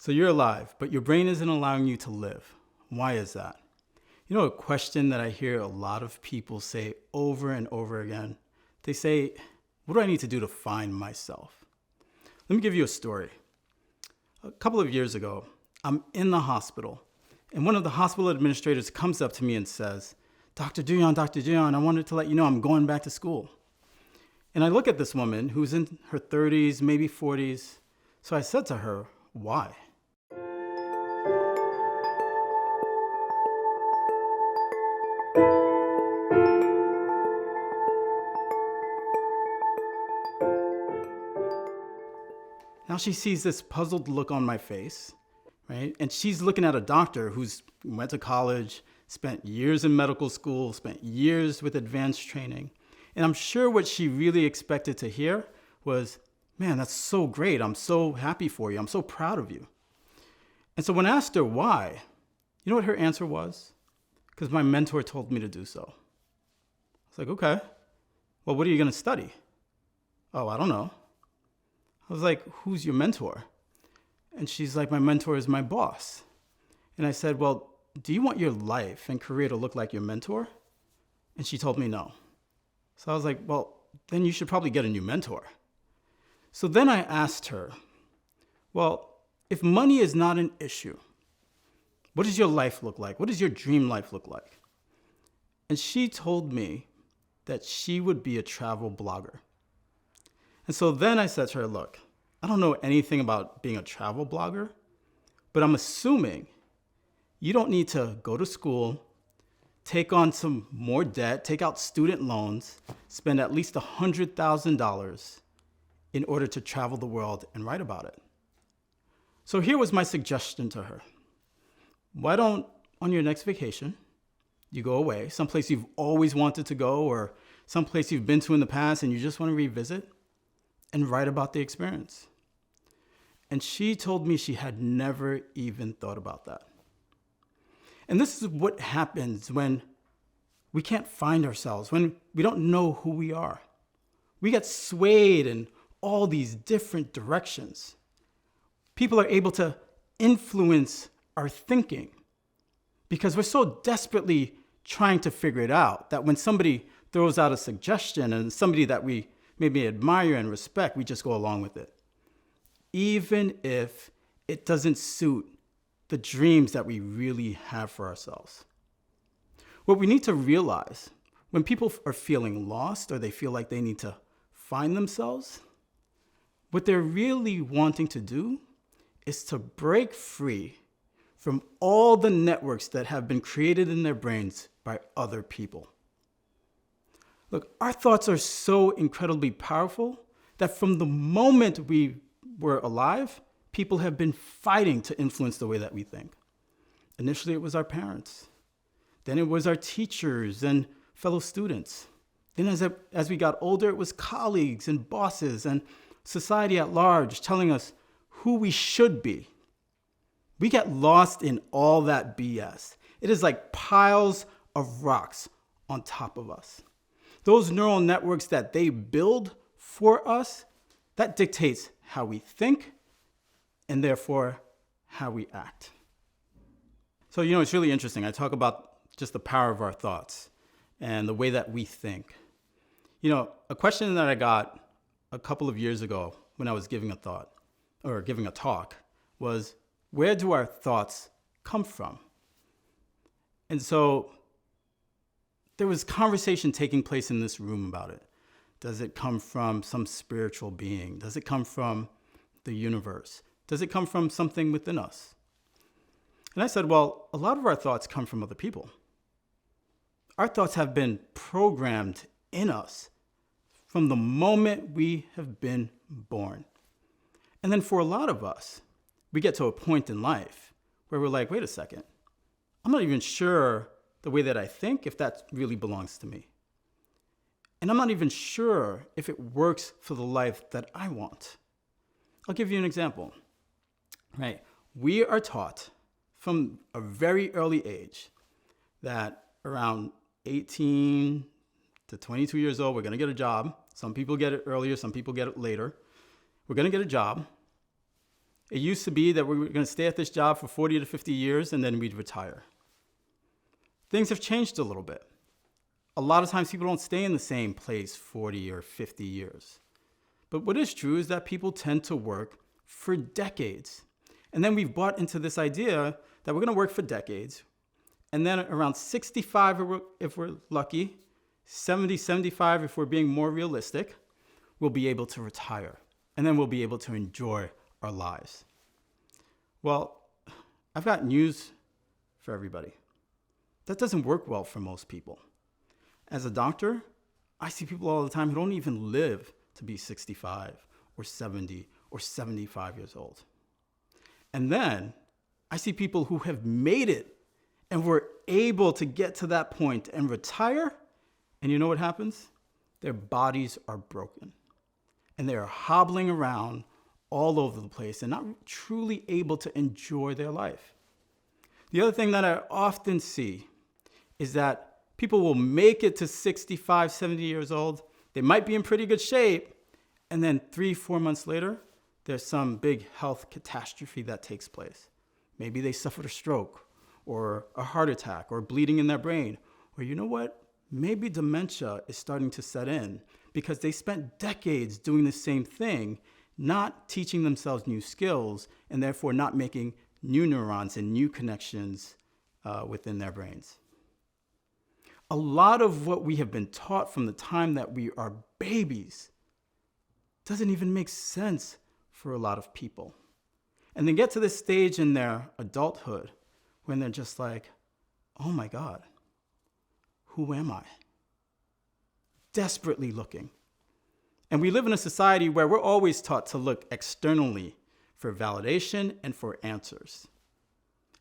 So you're alive, but your brain isn't allowing you to live. Why is that? You know, a question that I hear a lot of people say over and over again. They say, what do I need to do to find myself? Let me give you a story. A couple of years ago, I'm in the hospital, and one of the hospital administrators comes up to me and says, Dr. Douyon, I wanted to let you know I'm going back to school. And I look at this woman who's in her 30s, maybe 40s. So I said to her, why? Now she sees this puzzled look on my face, right? And she's looking at a doctor who's went to college, spent years in medical school, spent years with advanced training. And I'm sure what she really expected to hear was, man, that's so great. I'm so happy for you. I'm so proud of you. And so when I asked her why, you know what her answer was? Because my mentor told me to do so. I was like, okay, well, what are you going to study? Oh, I don't know. I was like, who's your mentor? And she's like, my mentor is my boss. And I said, well, do you want your life and career to look like your mentor? And she told me no. So I was like, well, then you should probably get a new mentor. So then I asked her, well, if money is not an issue, what does your life look like? What does your dream life look like? And she told me that she would be a travel blogger. And so then I said to her, look, I don't know anything about being a travel blogger, but I'm assuming you don't need to go to school, take on some more debt, take out student loans, spend at least $100,000 in order to travel the world and write about it. So here was my suggestion to her. Why don't, on your next vacation, you go away, someplace you've always wanted to go or someplace you've been to in the past and you just want to revisit, and write about the experience. And she told me she had never even thought about that. And this is what happens when we can't find ourselves, when we don't know who we are. We get swayed in all these different directions. People are able to influence our thinking because we're so desperately trying to figure it out that when somebody throws out a suggestion and somebody that we maybe admire and respect, we just go along with it, even if it doesn't suit the dreams that we really have for ourselves. What we need to realize when people are feeling lost or they feel like they need to find themselves, what they're really wanting to do is to break free from all the networks that have been created in their brains by other people. Look, our thoughts are so incredibly powerful that from the moment we were alive, people have been fighting to influence the way that we think. Initially, it was our parents. Then it was our teachers and fellow students. Then as we got older, it was colleagues and bosses and society at large telling us who we should be. We get lost in all that BS. It is like piles of rocks on top of us. Those neural networks that they build for us, that dictates how we think and therefore how we act. So, it's really interesting. I talk about just the power of our thoughts and the way that we think. A question that I got a couple of years ago when I was giving a talk was, where do our thoughts come from? And so there was conversation taking place in this room about it. Does it come from some spiritual being? Does it come from the universe? Does it come from something within us? And I said, well, a lot of our thoughts come from other people. Our thoughts have been programmed in us from the moment we have been born. And then for a lot of us, we get to a point in life where we're like, wait a second, I'm not even sure the way that I think, if that really belongs to me. And I'm not even sure if it works for the life that I want. I'll give you an example, right? We are taught from a very early age that around 18 to 22 years old, we're going to get a job. Some people get it earlier, some people get it later. We're going to get a job. It used to be that we were going to stay at this job for 40 to 50 years and then we'd retire. Things have changed a little bit. A lot of times people don't stay in the same place 40 or 50 years. But what is true is that people tend to work for decades. And then we've bought into this idea that we're going to work for decades. And then around 65, if we're lucky, 70, 75, if we're being more realistic, we'll be able to retire. And then we'll be able to enjoy our lives. Well, I've got news for everybody. That doesn't work well for most people. As a doctor, I see people all the time who don't even live to be 65 or 70 or 75 years old. And then I see people who have made it and were able to get to that point and retire. And you know what happens? Their bodies are broken and they are hobbling around all over the place and not truly able to enjoy their life. The other thing that I often see is that people will make it to 65, 70 years old. They might be in pretty good shape. And then 3-4 months later, there's some big health catastrophe that takes place. Maybe they suffered a stroke or a heart attack or bleeding in their brain. Or you know what? Maybe dementia is starting to set in because they spent decades doing the same thing, not teaching themselves new skills and therefore not making new neurons and new connections within their brains. A lot of what we have been taught from the time that we are babies doesn't even make sense for a lot of people. And they get to this stage in their adulthood when they're just like, oh my God, who am I? Desperately looking. And we live in a society where we're always taught to look externally for validation and for answers.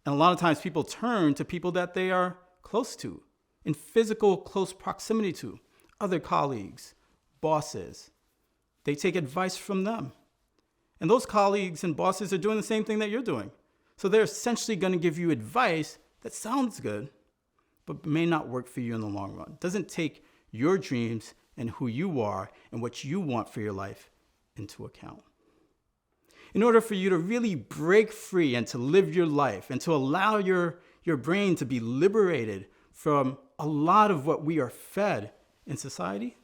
And a lot of times people turn to people that they are close to, in physical close proximity to, other colleagues, bosses. They take advice from them. And those colleagues and bosses are doing the same thing that you're doing. So they're essentially going to give you advice that sounds good, but may not work for you in the long run. It doesn't take your dreams and who you are and what you want for your life into account. In order for you to really break free and to live your life and to allow your brain to be liberated from a lot of what we are fed in society,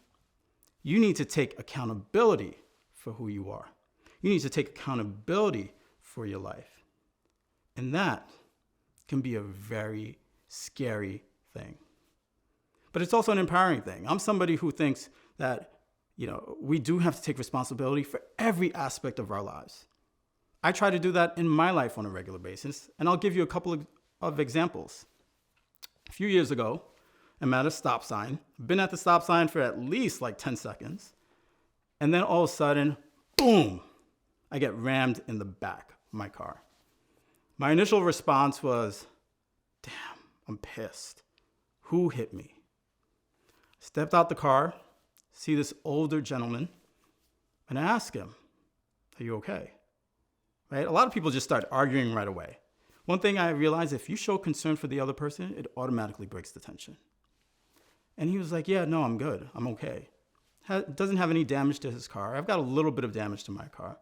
you need to take accountability for who you are. You need to take accountability for your life. And that can be a very scary thing. But it's also an empowering thing. I'm somebody who thinks that, we do have to take responsibility for every aspect of our lives. I try to do that in my life on a regular basis, and I'll give you a couple of examples. A few years ago, I'm at a stop sign. I've been at the stop sign for at least 10 seconds. And then all of a sudden, boom, I get rammed in the back of my car. My initial response was, damn, I'm pissed. Who hit me? Stepped out the car, see this older gentleman, and I ask him, are you okay? Right? A lot of people just start arguing right away. One thing I realized, if you show concern for the other person, it automatically breaks the tension. And he was like, yeah, no, I'm good. I'm okay. Doesn't have any damage to his car. I've got a little bit of damage to my car.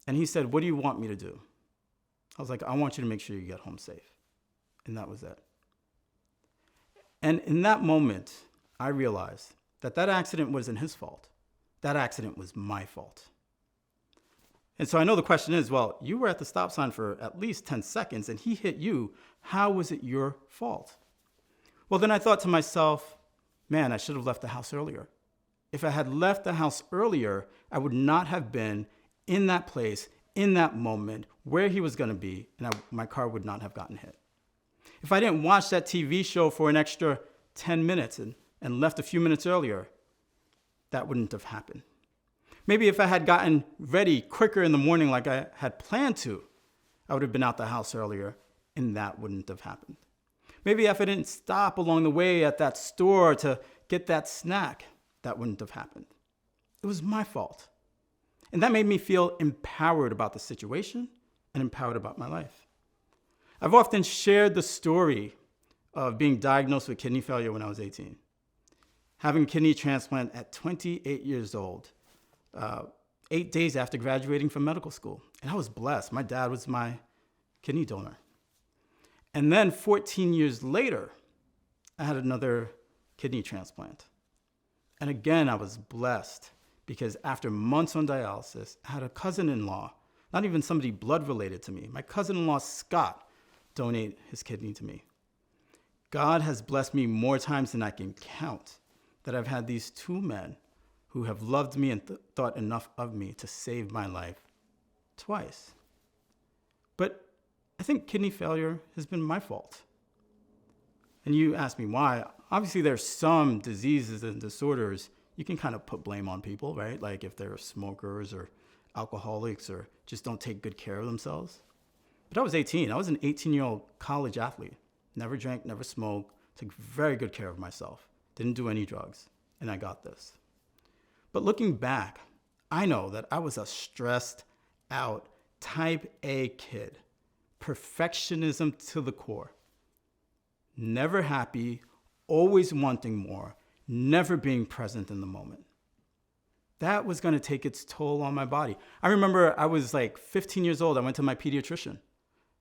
And he said, what do you want me to do? I was like, I want you to make sure you get home safe. And that was it. And in that moment, I realized that accident wasn't his fault. That accident was my fault. And so I know the question is, well, you were at the stop sign for at least 10 seconds and he hit you. How was it your fault? Well, then I thought to myself, man, I should have left the house earlier. If I had left the house earlier, I would not have been in that place, in that moment, where he was going to be, and my car would not have gotten hit. If I didn't watch that TV show for an extra 10 minutes and left a few minutes earlier, that wouldn't have happened. Maybe if I had gotten ready quicker in the morning like I had planned to, I would have been out the house earlier, and that wouldn't have happened. Maybe if I didn't stop along the way at that store to get that snack, that wouldn't have happened. It was my fault. And that made me feel empowered about the situation and empowered about my life. I've often shared the story of being diagnosed with kidney failure when I was 18. Having a kidney transplant at 28 years old, 8 days after graduating from medical school. And I was blessed. My dad was my kidney donor. And then 14 years later, I had another kidney transplant. And again, I was blessed because after months on dialysis, I had a cousin-in-law, not even somebody blood related to me. My cousin-in-law, Scott, donate his kidney to me. God has blessed me more times than I can count that I've had these two men who have loved me and thought enough of me to save my life twice. But I think kidney failure has been my fault. And you ask me why. Obviously, there's some diseases and disorders you can kind of put blame on people, right? Like if they're smokers or alcoholics or just don't take good care of themselves. But I was 18. I was an 18-year-old college athlete. Never drank, never smoked, took very good care of myself. Didn't do any drugs. And I got this. But looking back, I know that I was a stressed out type A kid. Perfectionism to the core. Never happy, always wanting more, never being present in the moment. That was going to take its toll on my body. I remember I was like 15 years old. I went to my pediatrician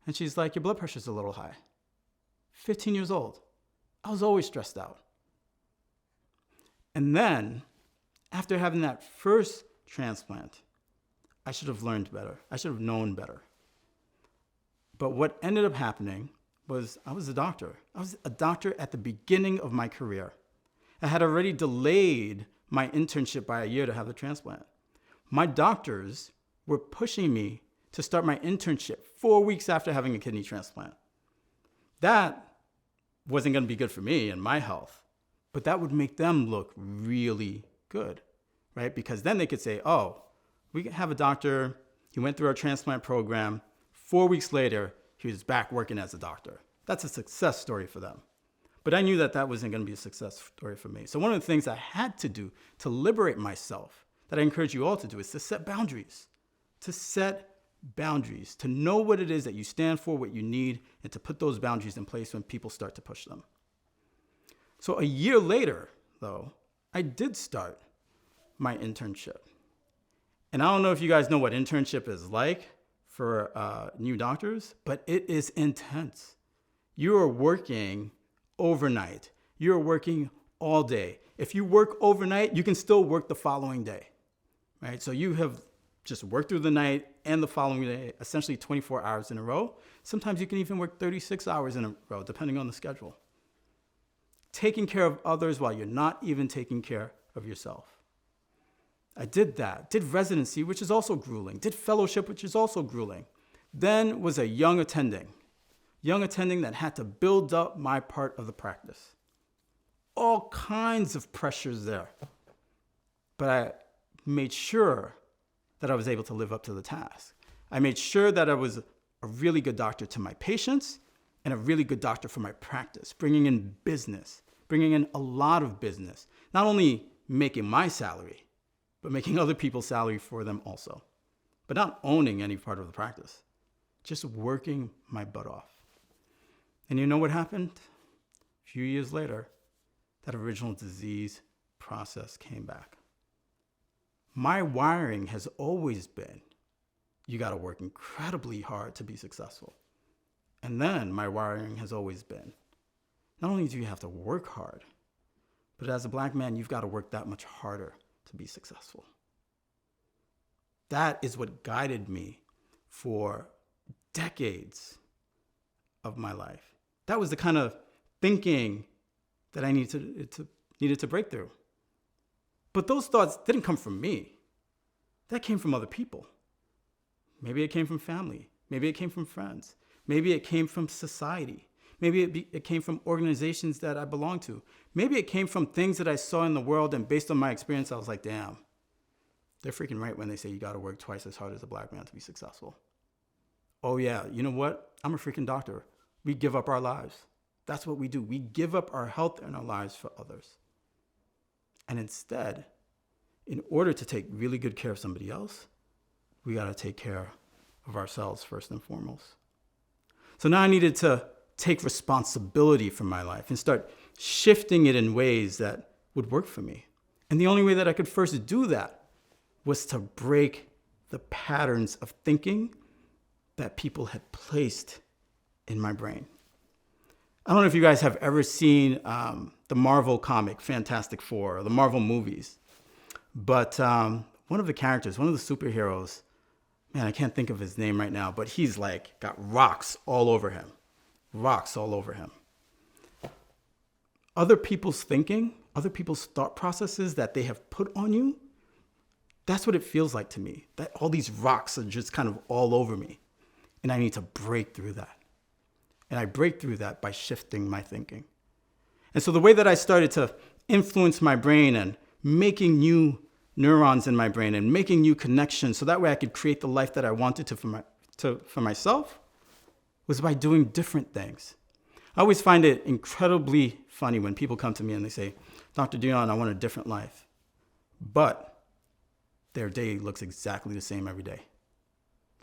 and she's like, your blood pressure's a little high. 15 years old. I was always stressed out. And then after having that first transplant, I should have learned better. I should have known better. But what ended up happening was I was a doctor. I was a doctor at the beginning of my career. I had already delayed my internship by a year to have the transplant. My doctors were pushing me to start my internship 4 weeks after having a kidney transplant. That wasn't going to be good for me and my health, but that would make them look really good, right? Because then they could say, oh, we have a doctor, he went through our transplant program. 4 weeks later, he was back working as a doctor. That's a success story for them. But I knew that that wasn't going to be a success story for me. So one of the things I had to do to liberate myself, that I encourage you all to do, is to set boundaries. To set boundaries, to know what it is that you stand for, what you need, and to put those boundaries in place when people start to push them. So a year later, though, I did start my internship. And I don't know if you guys know what internship is like for new doctors, but it is intense. You are working overnight. You're working all day. If you work overnight, you can still work the following day, right? So you have just worked through the night and the following day, essentially 24 hours in a row. Sometimes you can even work 36 hours in a row, depending on the schedule. Taking care of others while you're not even taking care of yourself. I did that. Did residency, which is also grueling. Did fellowship, which is also grueling. Then was a young attending that had to build up my part of the practice. All kinds of pressures there. But I made sure that I was able to live up to the task. I made sure that I was a really good doctor to my patients and a really good doctor for my practice, bringing in business, bringing in a lot of business, not only making my salary, but making other people's salary for them also, but not owning any part of the practice, just working my butt off. And you know what happened? A few years later, that original disease process came back. My wiring has always been, you got to work incredibly hard to be successful. And then my wiring has always been, not only do you have to work hard, but as a Black man, you've got to work that much harder to be successful. That is what guided me for decades of my life. That was the kind of thinking that I needed to break through. But those thoughts didn't come from me. That came from other people. Maybe it came from family. Maybe it came from friends. Maybe it came from society. Maybe it came from organizations that I belong to. Maybe it came from things that I saw in the world, and based on my experience, I was like, damn, they're freaking right when they say you got to work twice as hard as a Black man to be successful. Oh yeah, you know what? I'm a freaking doctor. We give up our lives. That's what we do. We give up our health and our lives for others. And instead, in order to take really good care of somebody else, we got to take care of ourselves first and foremost. So now I needed to take responsibility for my life and start shifting it in ways that would work for me. And the only way that I could first do that was to break the patterns of thinking that people had placed in my brain. I don't know if you guys have ever seen the Marvel comic, Fantastic Four, or the Marvel movies. But one of the characters, one of the superheroes, man, I can't think of his name right now, but he's like got rocks all over him. Rocks all over him. Other people's thinking, other people's thought processes that they have put on you, that's what it feels like to me. That all these rocks are just kind of all over me. And I need to break through that. And I break through that by shifting my thinking. And so the way that I started to influence my brain and making new neurons in my brain and making new connections so that way I could create the life that I wanted for myself was by doing different things. I always find it incredibly funny when people come to me and they say, Dr. Douyon, I want a different life. But their day looks exactly the same every day.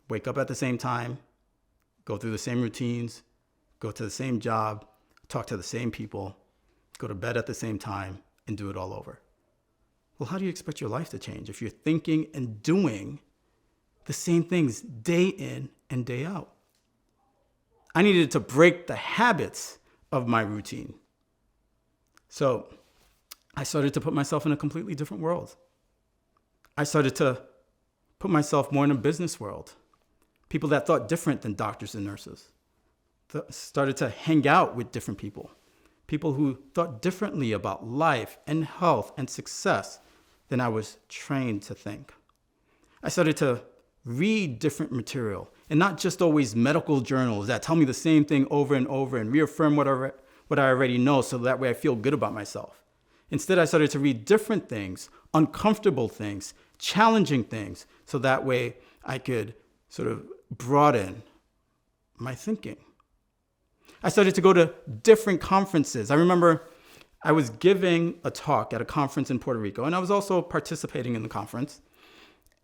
Wake up at the same time, go through the same routines, go to the same job, talk to the same people, go to bed at the same time, and do it all over. Well, how do you expect your life to change if you're thinking and doing the same things day in and day out? I needed to break the habits of my routine. So I started to put myself in a completely different world. I started to put myself more in a business world. People that thought different than doctors and nurses. Started to hang out with different people. People who thought differently about life and health and success than I was trained to think. I started to read different material and not just always medical journals that tell me the same thing over and over and reaffirm what I already know so that way I feel good about myself. Instead, I started to read different things, uncomfortable things, challenging things, so that way I could sort of broaden my thinking. I started to go to different conferences. I remember I was giving a talk at a conference in Puerto Rico, and I was also participating in the conference.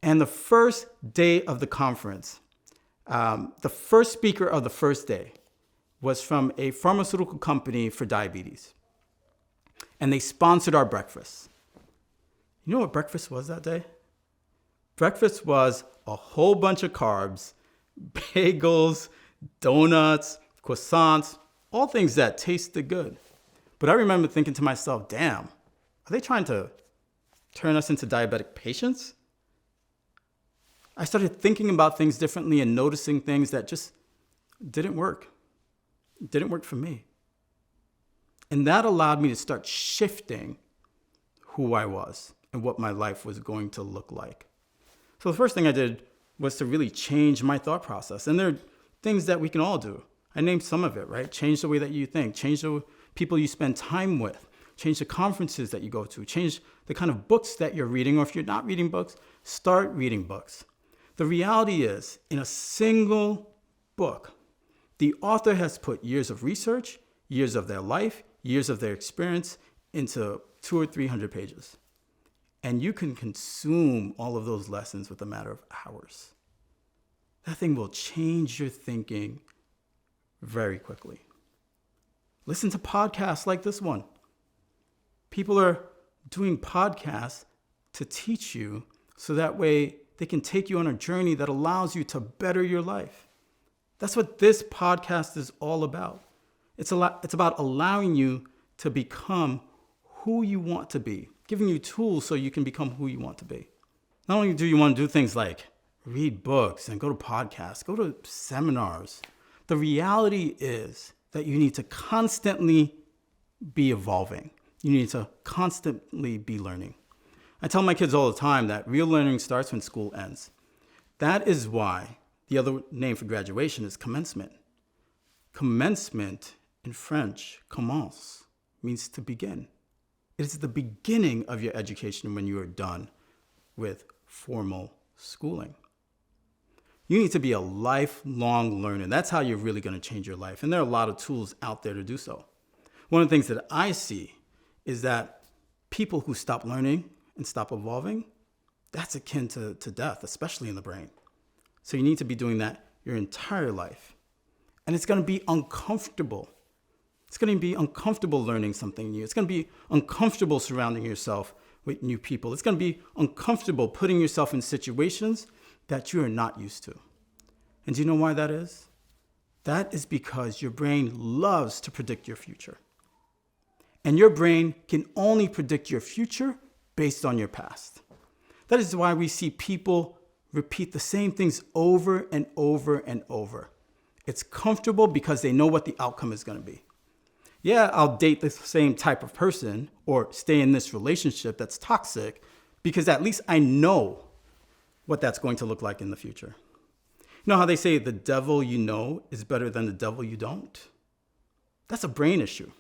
And the first day of the conference, the first speaker of the first day was from a pharmaceutical company for diabetes. And they sponsored our breakfast. You know what breakfast was that day? Breakfast was a whole bunch of carbs, bagels, donuts, croissants, all things that tasted good. But I remember thinking to myself, damn, are they trying to turn us into diabetic patients? I started thinking about things differently and noticing things that just didn't work. It didn't work for me. And that allowed me to start shifting who I was and what my life was going to look like. So the first thing I did was to really change my thought process. And there are things that we can all do. I named some of it, right? Change the way that you think, change the people you spend time with, change the conferences that you go to, change the kind of books that you're reading, or if you're not reading books, start reading books. The reality is, in a single book, the author has put years of research, years of their life, years of their experience into 200 or 300 pages. And you can consume all of those lessons with a matter of hours. That thing will change your thinking very quickly. Listen to podcasts like this one. People are doing podcasts to teach you so that way they can take you on a journey that allows you to better your life. That's what this podcast is all about. It's about allowing you to become who you want to be, giving you tools so you can become who you want to be. Not only do you want to do things like read books and go to podcasts, go to seminars, the reality is that you need to constantly be evolving. You need to constantly be learning. I tell my kids all the time that real learning starts when school ends. That is why the other name for graduation is commencement. Commencement in French, commence, means to begin. It is the beginning of your education when you are done with formal schooling. You need to be a lifelong learner. That's how you're really going to change your life. And there are a lot of tools out there to do so. One of the things that I see is that people who stop learning and stop evolving, that's akin to death, especially in the brain. So you need to be doing that your entire life. And it's going to be uncomfortable. It's going to be uncomfortable learning something new. It's going to be uncomfortable surrounding yourself with new people. It's going to be uncomfortable putting yourself in situations that you are not used to. And do you know why that is? That is because your brain loves to predict your future. And your brain can only predict your future based on your past. That is why we see people repeat the same things over and over and over. It's comfortable because they know what the outcome is going to be. Yeah, I'll date the same type of person or stay in this relationship that's toxic because at least I know what that's going to look like in the future. You know how they say the devil you know is better than the devil you don't? That's a brain issue.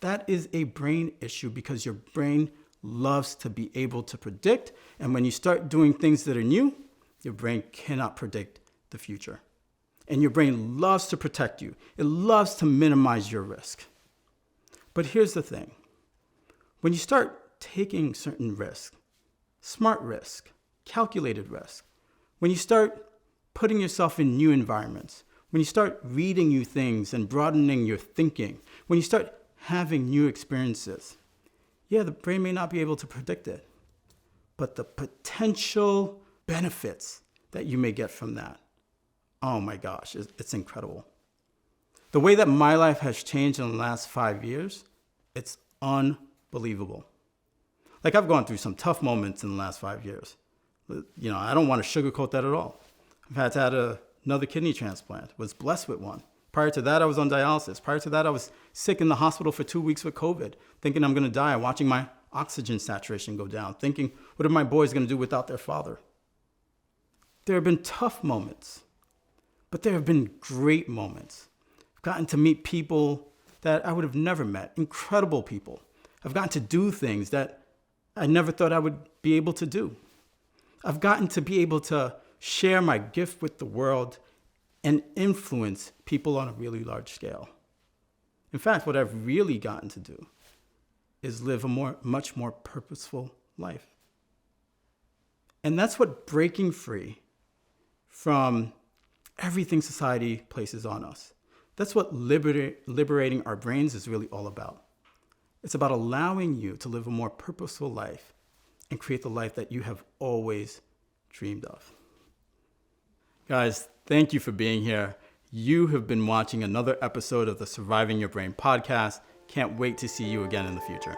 That is a brain issue because your brain loves to be able to predict. And when you start doing things that are new, your brain cannot predict the future. And your brain loves to protect you. It loves to minimize your risk. But here's the thing. When you start taking certain risks, smart risk, calculated risk, when you start putting yourself in new environments, when you start reading new things and broadening your thinking, when you start having new experiences, yeah, the brain may not be able to predict it, but the potential benefits that you may get from that, oh my gosh, it's incredible. The way that my life has changed in the last 5 years, it's unbelievable. Like I've gone through some tough moments in the last 5 years. You know, I don't want to sugarcoat that at all. I've had to have another kidney transplant, was blessed with one. Prior to that, I was on dialysis. Prior to that, I was sick in the hospital for 2 weeks with COVID, thinking I'm going to die, watching my oxygen saturation go down, thinking, what are my boys going to do without their father? There have been tough moments, but there have been great moments. I've gotten to meet people that I would have never met, incredible people. I've gotten to do things that I never thought I would be able to do. I've gotten to be able to share my gift with the world and influence people on a really large scale. In fact, what I've really gotten to do is live a much more purposeful life. And that's what breaking free from everything society places on us. That's what liberating our brains is really all about. It's about allowing you to live a more purposeful life and create the life that you have always dreamed of. Guys, thank you for being here. You have been watching another episode of the Surviving Your Brain podcast. Can't wait to see you again in the future.